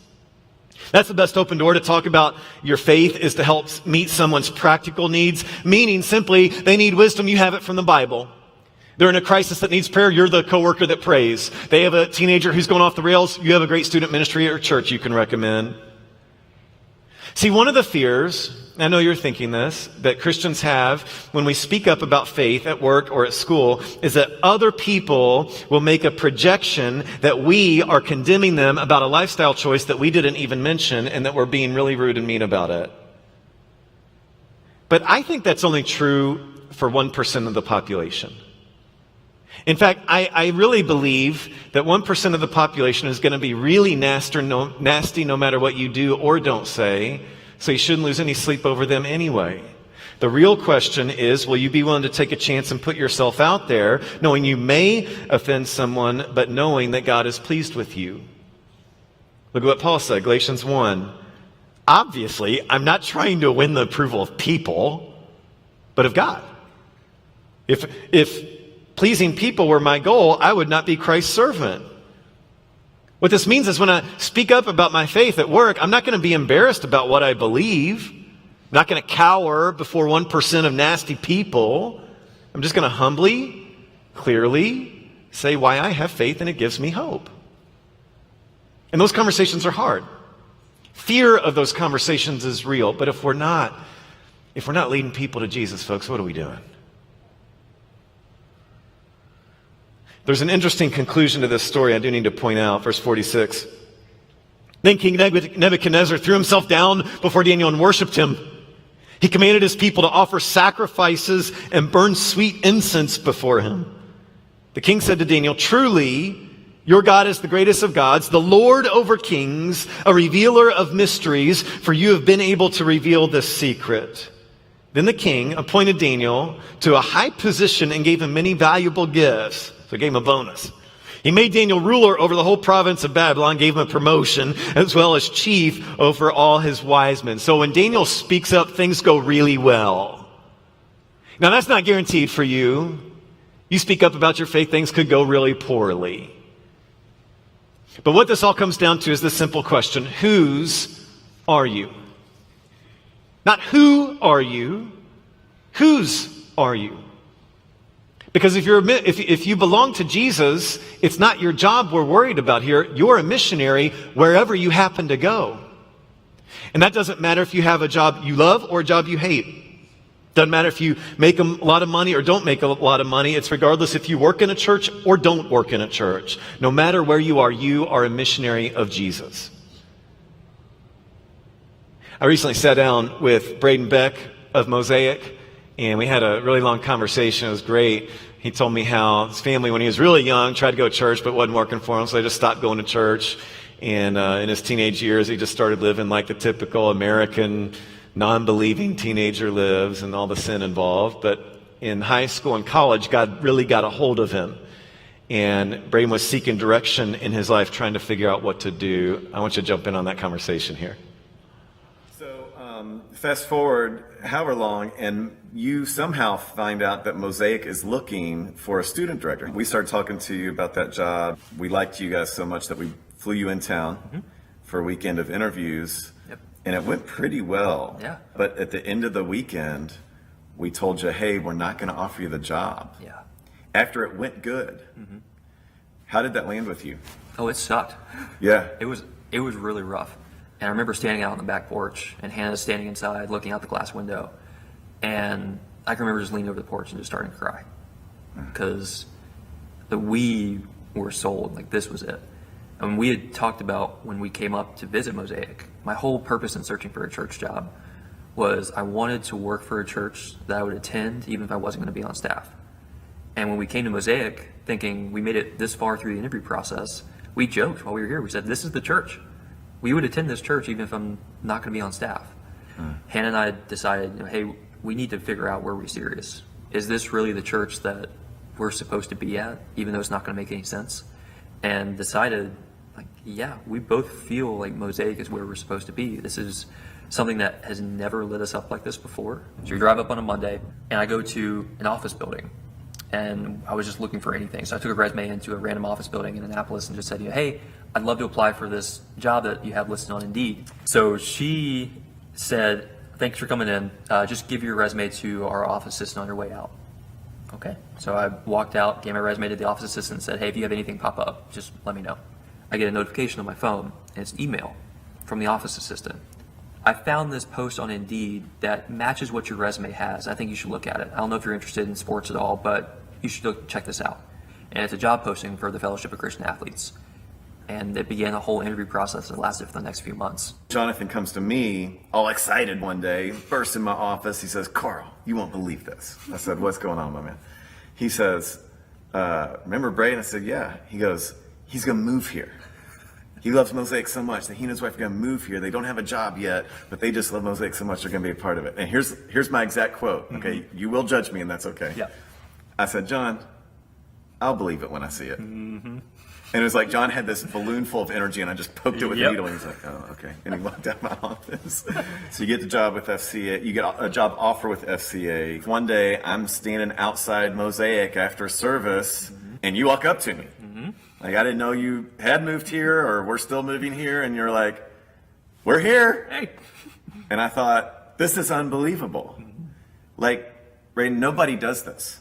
That's the best open door to talk about your faith, is to help meet someone's practical needs, meaning simply they need wisdom, you have it from the Bible. They're in a crisis that needs prayer, you're the coworker that prays. They have a teenager who's going off the rails, you have a great student ministry at your church you can recommend. See, one of the fears, I know you're thinking this, that Christians have when we speak up about faith at work or at school is that other people will make a projection that we are condemning them about a lifestyle choice that we didn't even mention and that we're being really rude and mean about it. But I think that's only true for 1% of the population. In fact, I really believe that 1% of the population is going to be really nasty no matter what you do or don't say, so you shouldn't lose any sleep over them anyway. The real question is, will you be willing to take a chance and put yourself out there, knowing you may offend someone, but knowing that God is pleased with you? Look at what Paul said, Galatians 1. Obviously, I'm not trying to win the approval of people, but of God. If pleasing people were my goal, I would not be Christ's servant. What this means is when I speak up about my faith at work, I'm not going to be embarrassed about what I believe. I'm not going to cower before 1% of nasty people. I'm just going to humbly, clearly say why I have faith and it gives me hope. And those conversations are hard. Fear of those conversations is real, but if we're not leading people to Jesus, folks, what are we doing? There's an interesting conclusion to this story I do need to point out. Verse 46. Then King Nebuchadnezzar threw himself down before Daniel and worshipped him. He commanded his people to offer sacrifices and burn sweet incense before him. The king said to Daniel, truly, your God is the greatest of gods, the Lord over kings, a revealer of mysteries, for you have been able to reveal this secret. Then the king appointed Daniel to a high position and gave him many valuable gifts. So he gave him a bonus. He made Daniel ruler over the whole province of Babylon, gave him a promotion, as well as chief over all his wise men. So when Daniel speaks up, things go really well. Now that's not guaranteed for you. You speak up about your faith, things could go really poorly. But what this all comes down to is this simple question: whose are you? Not who are you, whose are you? Because if you belong to Jesus, it's not your job we're worried about here. You're a missionary wherever you happen to go. And that doesn't matter if you have a job you love or a job you hate. Doesn't matter if you make a lot of money or don't make a lot of money. It's regardless if you work in a church or don't work in a church. No matter where you are a missionary of Jesus. I recently sat down with Braden Beck of Mosaic, and we had a really long conversation. It was great. He told me how his family, when he was really young, tried to go to church, but it wasn't working for him, so they just stopped going to church. And in his teenage years, he just started living like the typical American non-believing teenager lives, and all the sin involved. But in high school and college, God really got a hold of him. And Braden was seeking direction in his life, trying to figure out what to do. I want you to jump in on that conversation here. So fast forward however long, and you somehow find out that Mosaic is looking for a student director. We started talking to you about that job. We liked you guys so much that we flew you in town for a weekend of interviews. Yep. And it went pretty well. Yeah. But at the end of the weekend, we told you, hey, we're not going to offer you the job. Yeah. After it went good. How did that land with you? Oh, it sucked. Yeah. It was really rough. And I remember standing out on the back porch, and Hannah's standing inside looking out the glass window. And I can remember just leaning over the porch and just starting to cry. Because we were sold, like this was it. And we had talked about when we came up to visit Mosaic, my whole purpose in searching for a church job was I wanted to work for a church that I would attend even if I wasn't going to be on staff. And when we came to Mosaic, thinking we made it this far through the interview process, we joked while we were here. We said, this is the church. We would attend this church even if I'm not going to be on staff. Hannah and I decided, hey, we need to figure out where we're serious. Is this really the church that we're supposed to be at, even though it's not going to make any sense? And decided, yeah, we both feel like Mosaic is where we're supposed to be. This is something that has never lit us up like this before. So we drive up on a Monday, and I go to an office building, and I was just looking for anything. So I took a resume into a random office building in Annapolis and just said, hey, I'd love to apply for this job that you have listed on Indeed. So she said, thanks for coming in. Just give your resume to our office assistant on your way out. Okay. So I walked out, gave my resume to the office assistant, and said, hey, if you have anything pop up, just let me know. I get a notification on my phone, and it's email from the office assistant. I found this post on Indeed that matches what your resume has. I think you should look at it. I don't know if you're interested in sports at all, but you should check this out. And it's a job posting for the Fellowship of Christian Athletes. And it began a whole interview process that lasted for the next few months. Jonathan comes to me all excited one day, bursts in my office. He says, Carl, you won't believe this. I said, what's going on, my man? He says, remember Braden? I said, yeah. He goes, he's going to move here. He loves Mosaic so much that he and his wife are going to move here. They don't have a job yet, but they just love Mosaic so much they're going to be a part of it. And here's my exact quote. Okay, you will judge me, and that's okay. Yeah. I said, John, I'll believe it when I see it. And it was like John had this balloon full of energy, and I just poked it with a needle, and he's like, oh, okay. And he walked out of my office. So you get the job with FCA. You get a job offer with FCA. One day, I'm standing outside Mosaic after service, and you walk up to me. Like, I didn't know you had moved here or we're still moving here. And you're like, we're here. Hey. And I thought, this is unbelievable. Like, Ray, nobody does this.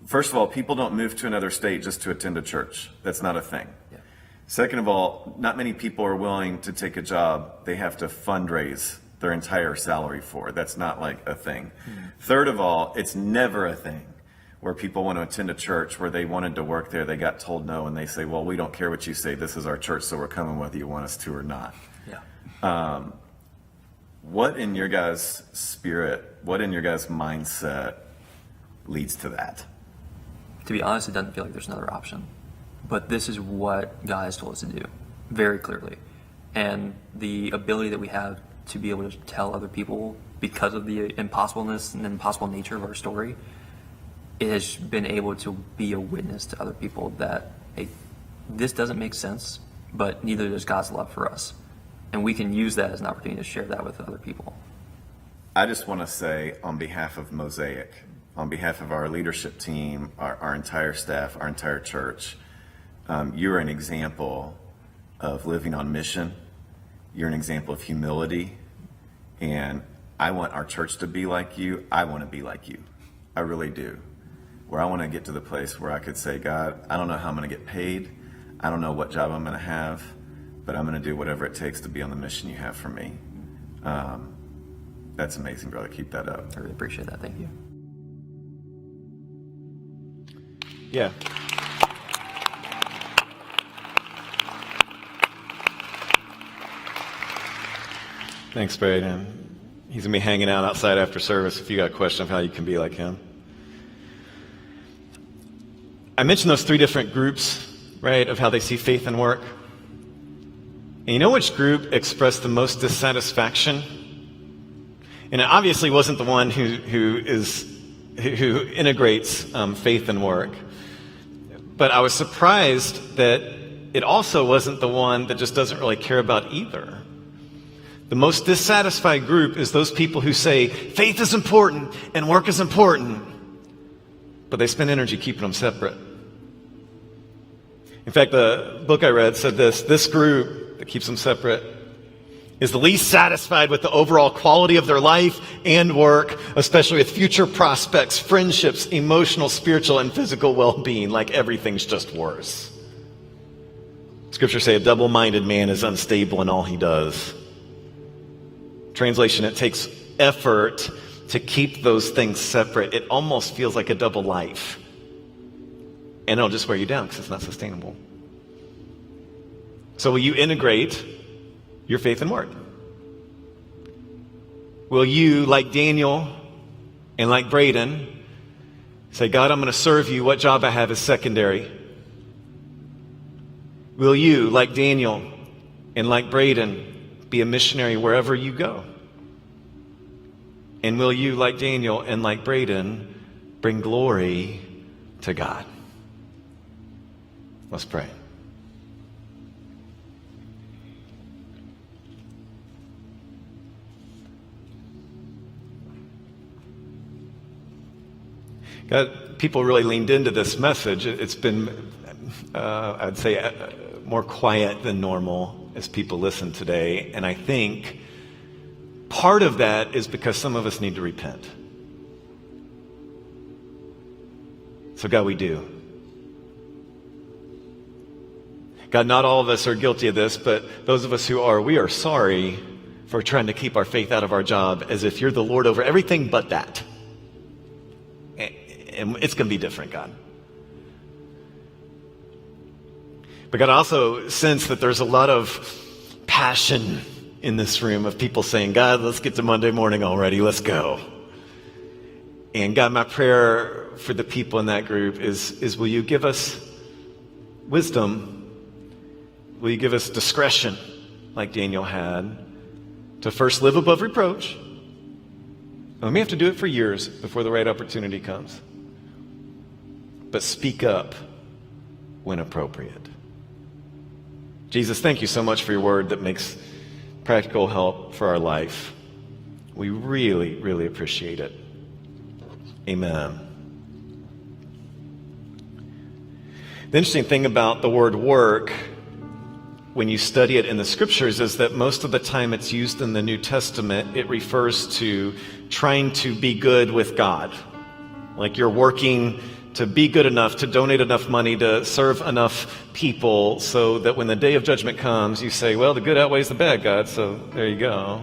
First of all, people don't move to another state just to attend a church. That's not a thing. Yeah. Second of all, not many people are willing to take a job they have to fundraise their entire salary for. That's not like a thing. Third of all, it's never a thing where people want to attend a church where they wanted to work there, they got told no, and they say, well, we don't care what you say, this is our church, so we're coming whether you want us to or not. Yeah. What in your guys' spirit, what in your guys' mindset leads to that? To be honest, it doesn't feel like there's another option. But this is what God has told us to do, very clearly. And the ability that we have to be able to tell other people because of the impossibleness and impossible nature of our story it has been able to be a witness to other people that, hey, this doesn't make sense, but neither does God's love for us. And we can use that as an opportunity to share that with other people. I just want to say, on behalf of Mosaic, on behalf of our leadership team, our entire staff, our entire church, you're an example of living on mission. You're an example of humility. And I want our church to be like you. I want to be like you. I really do. Where I want to get to the place where I could say, God, I don't know how I'm going to get paid. I don't know what job I'm going to have, but I'm going to do whatever it takes to be on the mission you have for me. That's amazing, brother. Keep that up. I really appreciate that. Thank you. Yeah. Thanks, Braden. He's going to be hanging out outside after service if you got a question of how you can be like him. I mentioned those 3 different groups, right, of how they see faith and work. And you know which group expressed the most dissatisfaction? And it obviously wasn't the one who integrates faith and work. But I was surprised that it also wasn't the one that just doesn't really care about either. The most dissatisfied group is those people who say faith is important and work is important, but they spend energy keeping them separate. In fact, the book I read said this group that keeps them separate is the least satisfied with the overall quality of their life and work, especially with future prospects, friendships, emotional, spiritual, and physical well-being. Like everything's just worse. Scriptures say a double-minded man is unstable in all he does. Translation, it takes effort to keep those things separate. It almost feels like a double life. And it'll just wear you down because it's not sustainable. So will you integrate your faith and work? Will you, like Daniel and like Braden, say, God, I'm going to serve you. What job I have is secondary. Will you, like Daniel and like Braden, be a missionary wherever you go? And will you, like Daniel and like Braden, bring glory to God? Let's pray. God, people really leaned into this message. It's been, I'd say, more quiet than normal as people listen today. And I think part of that is because some of us need to repent. So God, we do. God, not all of us are guilty of this, but those of us who are, we are sorry for trying to keep our faith out of our job as if you're the Lord over everything but that. And it's going to be different, God. But God, I also sense that there's a lot of passion in this room of people saying, God, let's get to Monday morning already. Let's go. And God, my prayer for the people in that group is will you give us wisdom? Will you give us discretion like Daniel had to first live above reproach? And we may have to do it for years before the right opportunity comes. But speak up when appropriate. Jesus, thank you so much for your word that makes practical help for our life. We really, really appreciate it. Amen. The interesting thing about the word work, when you study it in the scriptures, is that most of the time it's used in the New Testament, it refers to trying to be good with God. Like you're working to be good enough, to donate enough money, to serve enough people so that when the day of judgment comes, you say, well, the good outweighs the bad, God, so there you go.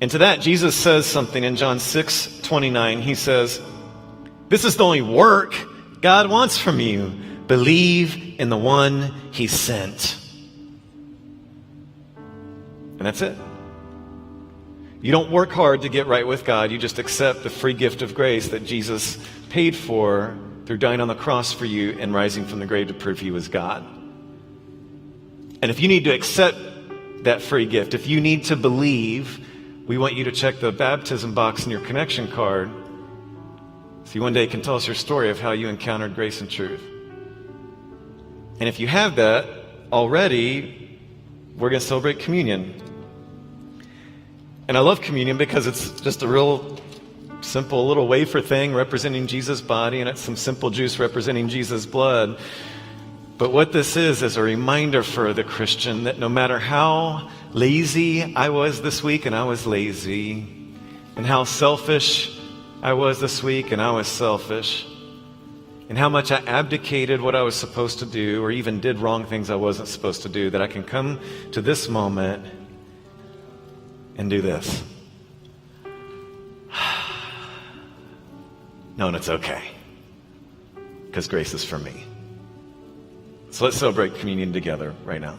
And to that, Jesus says something in John 6:29. He says, this is the only work God wants from you. Believe in the one he sent. And that's it. You don't work hard to get right with God. You just accept the free gift of grace that Jesus paid for through dying on the cross for you and rising from the grave to prove he was God. And if you need to accept that free gift, if you need to believe, we want you to check the baptism box in your connection card So you one day can tell us your story of how you encountered grace and truth. And if you have that already, we're going to celebrate communion. And I love communion because it's just a real simple little wafer thing representing Jesus' body, and it's some simple juice representing Jesus' blood. But what this is a reminder for the Christian that no matter how lazy I was this week, and I was lazy, and how selfish I was this week, and I was selfish, and how much I abdicated what I was supposed to do, or even did wrong things I wasn't supposed to do, that I can come to this moment and do this. Knowing it's okay, because grace is for me. So let's celebrate communion together right now.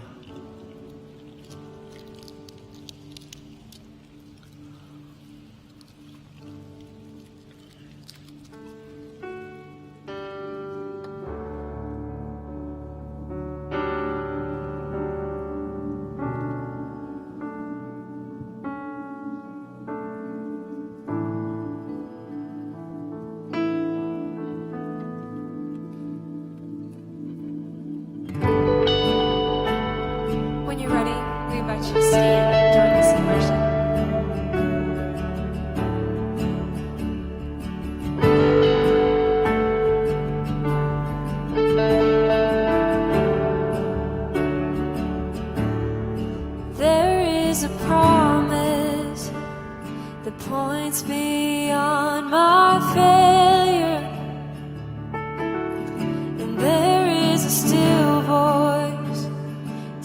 When you're ready, we invite you to stand and join us in worship. There is a promise that points beyond my failure, and there is a still voice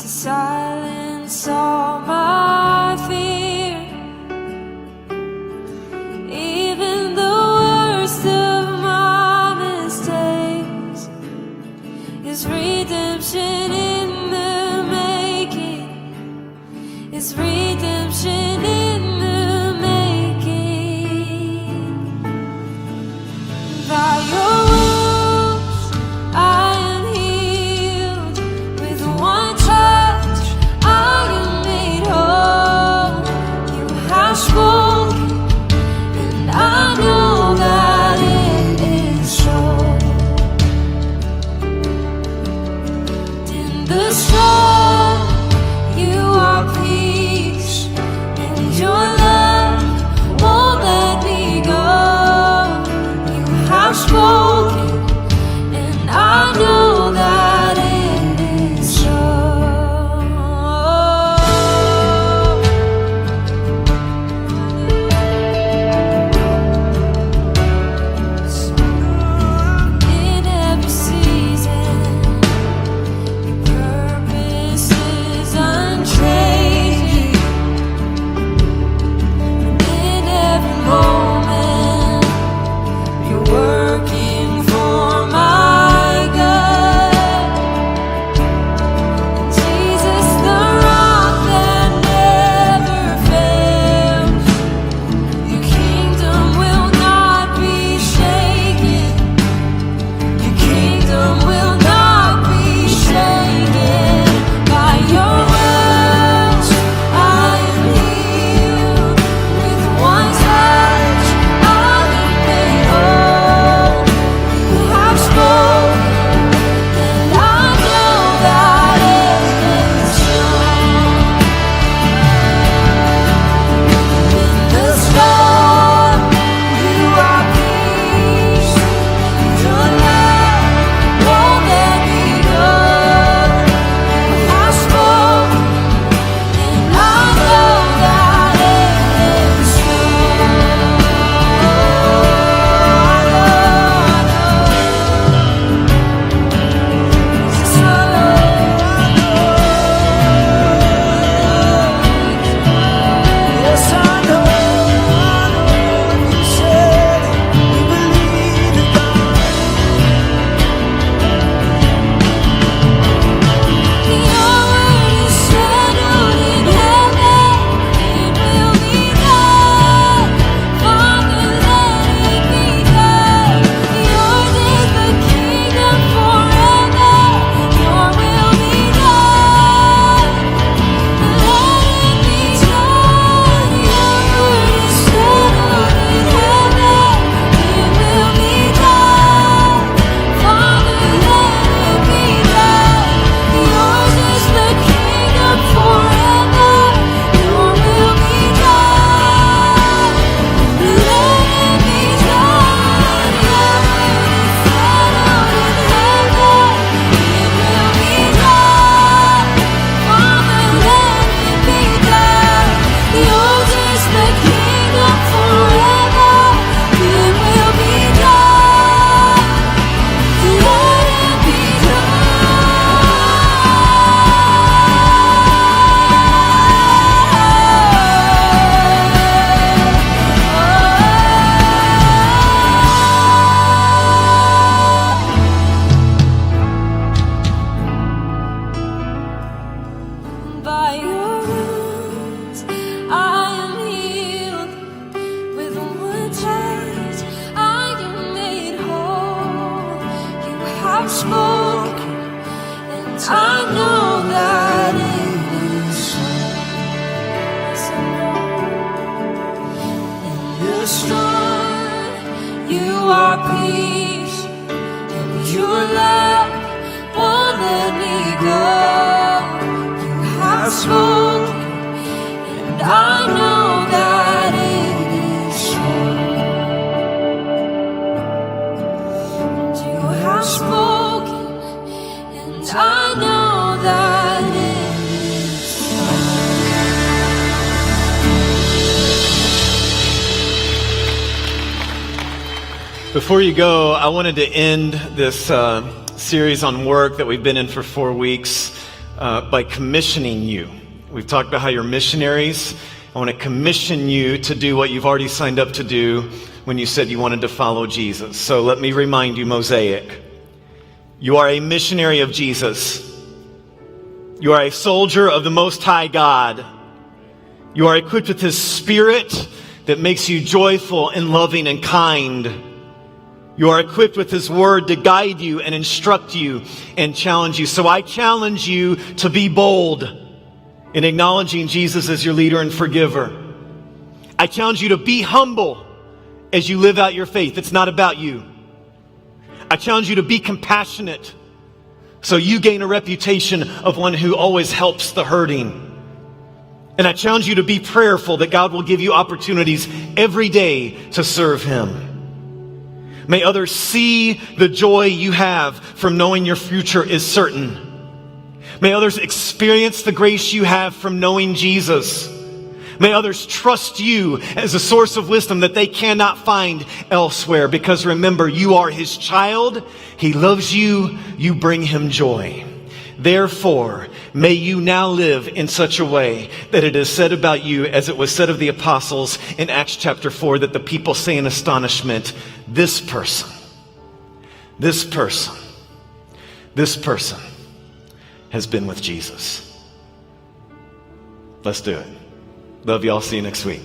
to silence all my fear. Even the worst of my mistakes is redemption in the making. It's redemption in the making. By your wounds I am healed. With one touch I am made whole. You have spoken, and I know that it is so. In the storm you are peace, and the storm. You are peace, and your love won't let me go. You have spoken, and I know that it is so. And you have spoken, and I know that it is Before you go, I wanted to end this series on work that we've been in for 4 weeks by commissioning you. We've talked about how you're missionaries. I want to commission you to do what you've already signed up to do when you said you wanted to follow Jesus. So let me remind you, Mosaic, you are a missionary of Jesus. You are a soldier of the Most High God. You are equipped with His Spirit that makes you joyful and loving and kind. You are equipped with His Word to guide you and instruct you and challenge you. So I challenge you to be bold in acknowledging Jesus as your leader and forgiver. I challenge you to be humble as you live out your faith. It's not about you. I challenge you to be compassionate so you gain a reputation of one who always helps the hurting. And I challenge you to be prayerful that God will give you opportunities every day to serve Him. May others see the joy you have from knowing your future is certain. May others experience the grace you have from knowing Jesus. May others trust you as a source of wisdom that they cannot find elsewhere. Because remember, you are His child. He loves you. You bring Him joy. Therefore, may you now live in such a way that it is said about you, as it was said of the apostles in Acts chapter 4, that the people say in astonishment, this person has been with Jesus. Let's do it. Love y'all. See you next week.